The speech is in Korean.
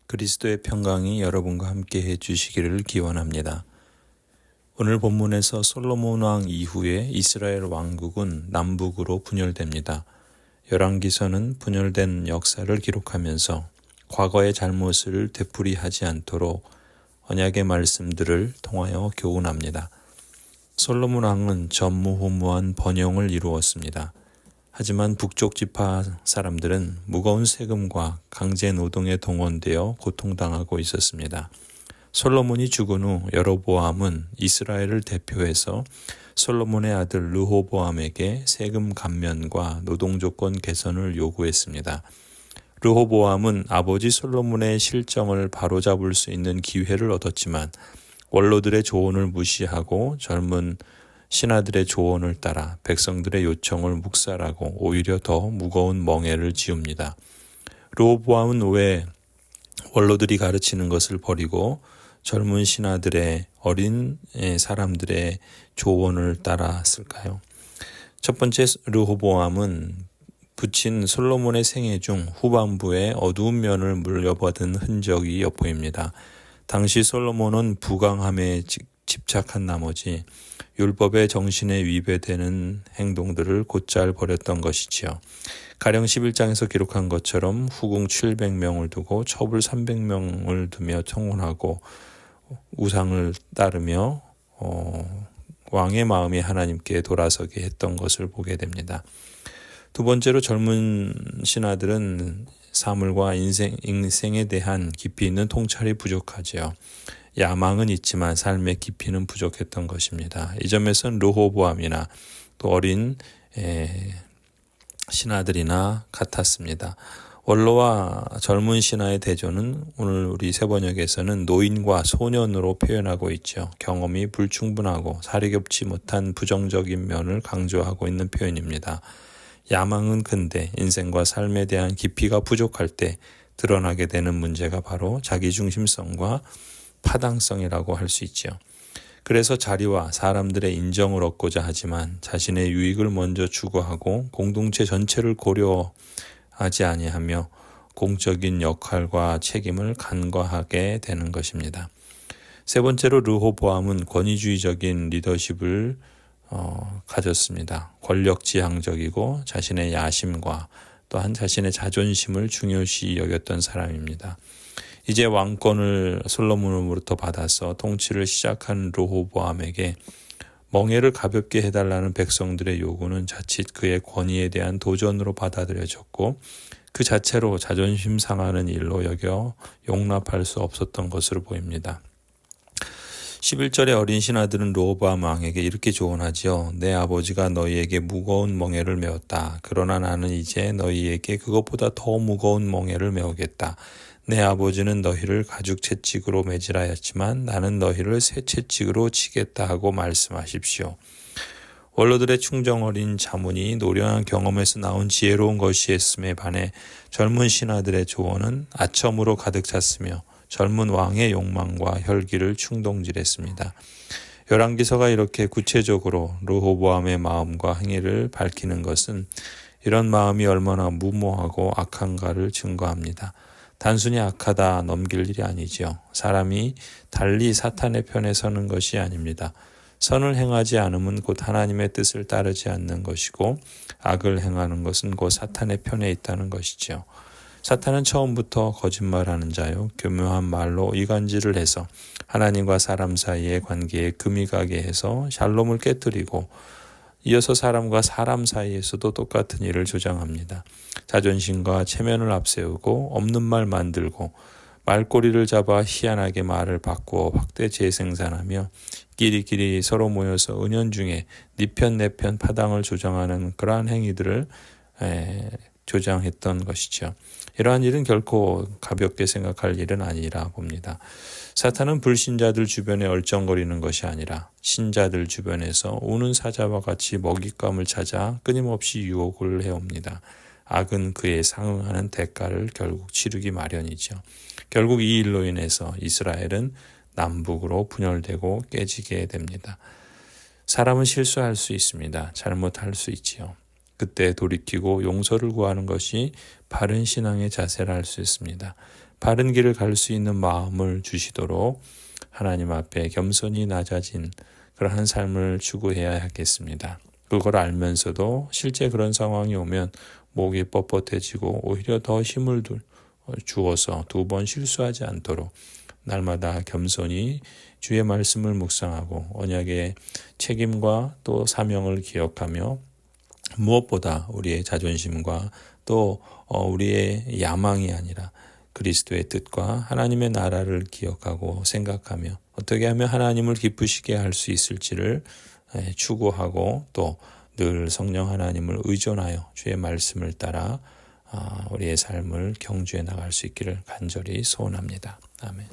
그리스도의 평강이 여러분과 함께 해주시기를 기원합니다. 오늘 본문에서 솔로몬 왕 이후에 이스라엘 왕국은 남북으로 분열됩니다. 열왕기서는 분열된 역사를 기록하면서 과거의 잘못을 되풀이하지 않도록 언약의 말씀들을 통하여 교훈합니다. 솔로몬 왕은 전무후무한 번영을 이루었습니다. 하지만 북쪽 지파 사람들은 무거운 세금과 강제 노동에 동원되어 고통당하고 있었습니다. 솔로몬이 죽은 후 여로보암은 이스라엘을 대표해서 솔로몬의 아들 르호보암에게 세금 감면과 노동 조건 개선을 요구했습니다. 르호보암은 아버지 솔로몬의 실정을 바로잡을 수 있는 기회를 얻었지만 원로들의 조언을 무시하고 젊은 신하들의 조언을 따라 백성들의 요청을 묵살하고 오히려 더 무거운 멍에를 지웁니다. 르호보암은 왜 원로들이 가르치는 것을 버리고 젊은 신하들의 어린 사람들의 조언을 따랐을까요? 첫 번째, 르호보암은 부친 솔로몬의 생애 중 후반부에 어두운 면을 물려받은 흔적이 엿보입니다. 당시 솔로몬은 부강함에 집착한 나머지 율법의 정신에 위배되는 행동들을 곧잘 버렸던 것이지요. 가령 11장에서 기록한 것처럼 후궁 700명을 두고 첩을 300명을 두며 청혼하고 우상을 따르며 왕의 마음이 하나님께 돌아서게 했던 것을 보게 됩니다. 두 번째로 젊은 신하들은 사물과 인생에 대한 깊이 있는 통찰이 부족하지요. 야망은 있지만 삶의 깊이는 부족했던 것입니다. 이 점에서는 르호보암이나 또 어린 신하들이나 같았습니다. 원로와 젊은 신하의 대조는 오늘 우리 세번역에서는 노인과 소년으로 표현하고 있죠. 경험이 불충분하고 사리겹지 못한 부정적인 면을 강조하고 있는 표현입니다. 야망은 큰데 인생과 삶에 대한 깊이가 부족할 때 드러나게 되는 문제가 바로 자기중심성과 파당성이라고 할 수 있죠. 그래서 자리와 사람들의 인정을 얻고자 하지만 자신의 유익을 먼저 추구하고 공동체 전체를 고려하지 아니하며 공적인 역할과 책임을 간과하게 되는 것입니다. 세 번째로 르호보암은 권위주의적인 리더십을 가졌습니다. 권력지향적이고 자신의 야심과 또한 자신의 자존심을 중요시 여겼던 사람입니다. 이제 왕권을 솔로몬으로부터 받아서 통치를 시작한 르호보암에게 멍에를 가볍게 해달라는 백성들의 요구는 자칫 그의 권위에 대한 도전으로 받아들여졌고 그 자체로 자존심 상하는 일로 여겨 용납할 수 없었던 것으로 보입니다. 11절의 어린 신하들은 르호보암 왕에게 이렇게 조언하지요. 내 아버지가 너희에게 무거운 멍에를 메웠다. 그러나 나는 이제 너희에게 그것보다 더 무거운 멍에를 메우겠다. 내 아버지는 너희를 가죽 채찍으로 매질하였지만 나는 너희를 새 채찍으로 치겠다 하고 말씀하십시오. 원로들의 충정 어린 자문이 노련한 경험에서 나온 지혜로운 것이었음에 반해 젊은 신하들의 조언은 아첨으로 가득 찼으며 젊은 왕의 욕망과 혈기를 충동질했습니다. 열왕기서가 이렇게 구체적으로 르호보암의 마음과 행위를 밝히는 것은 이런 마음이 얼마나 무모하고 악한가를 증거합니다. 단순히 악하다 넘길 일이 아니지요. 사람이 달리 사탄의 편에 서는 것이 아닙니다. 선을 행하지 않으면 곧 하나님의 뜻을 따르지 않는 것이고 악을 행하는 것은 곧 사탄의 편에 있다는 것이지요. 사탄은 처음부터 거짓말하는 자요. 교묘한 말로 이간질을 해서 하나님과 사람 사이의 관계에 금이 가게 해서 샬롬을 깨뜨리고 이어서 사람과 사람 사이에서도 똑같은 일을 조장합니다. 자존심과 체면을 앞세우고 없는 말 만들고 말꼬리를 잡아 희한하게 말을 바꾸어 확대 재생산하며 끼리끼리 서로 모여서 은연중에 네 편 내 편 파당을 조장하는 그러한 행위들을 조장했던 것이죠. 이러한 일은 결코 가볍게 생각할 일은 아니라 봅니다. 사탄은 불신자들 주변에 얼쩡거리는 것이 아니라 신자들 주변에서 우는 사자와 같이 먹잇감을 찾아 끊임없이 유혹을 해옵니다. 악은 그에 상응하는 대가를 결국 치르기 마련이죠. 결국 이 일로 인해서 이스라엘은 남북으로 분열되고 깨지게 됩니다. 사람은 실수할 수 있습니다. 잘못할 수 있지요. 그때 돌이키고 용서를 구하는 것이 바른 신앙의 자세라 할 수 있습니다. 바른 길을 갈 수 있는 마음을 주시도록 하나님 앞에 겸손히 낮아진 그러한 삶을 추구해야 하겠습니다. 그걸 알면서도 실제 그런 상황이 오면 목이 뻣뻣해지고 오히려 더 힘을 주어서 두 번 실수하지 않도록 날마다 겸손히 주의 말씀을 묵상하고 언약의 책임과 또 사명을 기억하며 무엇보다 우리의 자존심과 또 우리의 야망이 아니라 그리스도의 뜻과 하나님의 나라를 기억하고 생각하며 어떻게 하면 하나님을 기쁘시게 할 수 있을지를 추구하고 또 늘 성령 하나님을 의존하여 주의 말씀을 따라 우리의 삶을 경주해 나갈 수 있기를 간절히 소원합니다. 아멘.